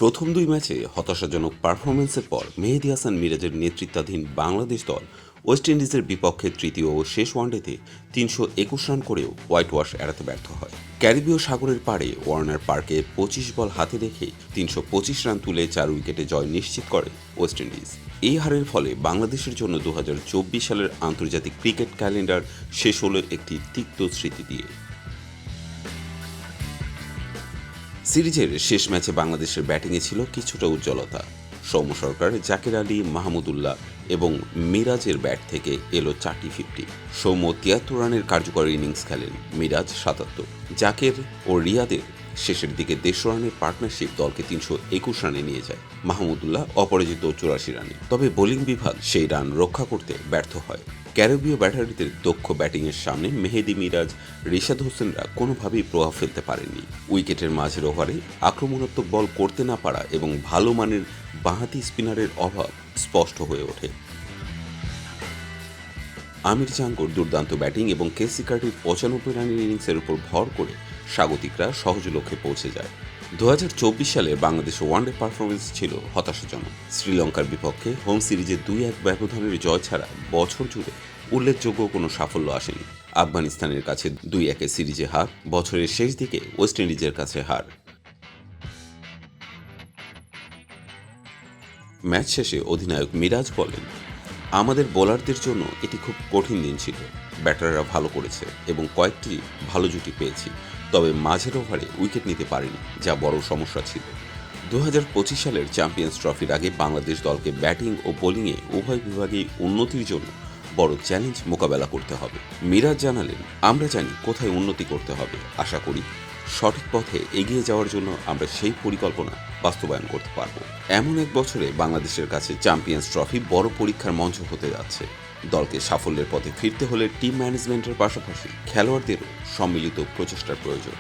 প্রথম দুই ম্যাচে হতাশাজনক পারফরম্যান্সের পর মেহেদী হাসান মিরাজের নেতৃত্বাধীন বাংলাদেশ দল ওয়েস্ট ইন্ডিজের বিপক্ষে তৃতীয় ও শেষ ওয়ানডেতে ৩২১ রান করেও হোয়াইট ওয়াশ এড়াতে ব্যর্থ হয়। ক্যারিবীয় সাগরের পাড়ে ওয়ার্নার পার্কে ২৫ বল হাতে রেখে ৩২৫ রান তুলে ৪ উইকেটে জয় নিশ্চিত করে ওয়েস্ট ইন্ডিজ। এই হারের ফলে বাংলাদেশের জন্য ২০২৪ সালের আন্তর্জাতিক ক্রিকেট ক্যালেন্ডার শেষ হল একটি তিক্ত স্মৃতি দিয়ে। সিরিজের শেষ ম্যাচে বাংলাদেশের ব্যাটিংয়ে ছিল কিছুটা উজ্জ্বলতা। সৌম্য সরকার, জাকের আলী, মাহমুদুল্লাহ এবং মিরাজের ব্যাট থেকে এলো ৪টি 50। সৌম্য ৭৩ রানের কার্যকরী ইনিংস খেলেন, মিরাজ ৭৭। জাকের ও রিয়াদের শেষের দিকে ১৫০ রানের পার্টনারশিপ দলকে ৩২১ রানে নিয়ে যায়। মাহমুদুল্লাহ অপরাজিত ৮৪ রানে। তবে বোলিং বিভাগ সেই রান রক্ষা করতে ব্যর্থ হয়। ক্যারিবীয় ব্যাটারিদের দক্ষ ব্যাটিংয়ের সামনে মেহেদী, মিরাজ, রিশাদ হোসেনরা কোনোভাবেই প্রভাব ফেলতে পারেননি। উইকেটের মাঝের ওভারে আক্রমণাত্মক বল করতে না পারা এবং ভালো মানের বাঁহাতি স্পিনারের অভাব স্পষ্ট হয়ে ওঠে। আমির জাঙ্গোর দুর্দান্ত ব্যাটিং এবং কেসি কার্টির ৯৫ রানের ইনিংসের উপর ভর করে স্বাগতিকরা সহজ লক্ষ্যে পৌঁছে যায়। ২০২৪ সালে বাংলাদেশের ওয়ানডে পারফরমেন্স ছিল হতাশাজনক। শ্রীলঙ্কার বিপক্ষে হোম সিরিজে ২-১ ব্যবধানের জয় ছাড়া বছর জুড়ে উল্লেখযোগ্য কোনো সাফল্য আসেনি। আফগানিস্তানের কাছে ২-১ সিরিজে হার, বছরের শেষ দিকে ওয়েস্ট ইন্ডিজের কাছে হার। ম্যাচ শেষে অধিনায়ক মিরাজ বলেন, আমাদের বোলারদের জন্য এটি খুব কঠিন দিন ছিল। ব্যাটাররা ভালো করেছে এবং কয়েকটি ভালো জুটি পেয়েছি, তবে মাঝের ওভারে উইকেট নিতে পারেনি, যা বড় সমস্যা ছিল। ২০২৫ সালের চ্যাম্পিয়ন্স ট্রফির আগে বাংলাদেশ দলকে ব্যাটিং ও বোলিংয়ে উভয় বিভাগেই উন্নতির জন্য বড় চ্যালেঞ্জ মোকাবেলা করতে হবে। মিরাজ জানালেন, আমরা জানি কোথায় উন্নতি করতে হবে। আশা করি সঠিক পথে এগিয়ে যাওয়ার জন্য আমরা সেই পরিকল্পনা বাস্তবায়ন করতে পারব। এমন এক বছরে বাংলাদেশের কাছে চ্যাম্পিয়ন্স ট্রফি বড় পরীক্ষার মঞ্চ হতে যাচ্ছে। দলকে সাফল্যের পথে ফিরতে হলে টিম ম্যানেজমেন্টের পাশাপাশি খেলোয়াড়দেরও সম্মিলিত প্রচেষ্টার প্রয়োজন।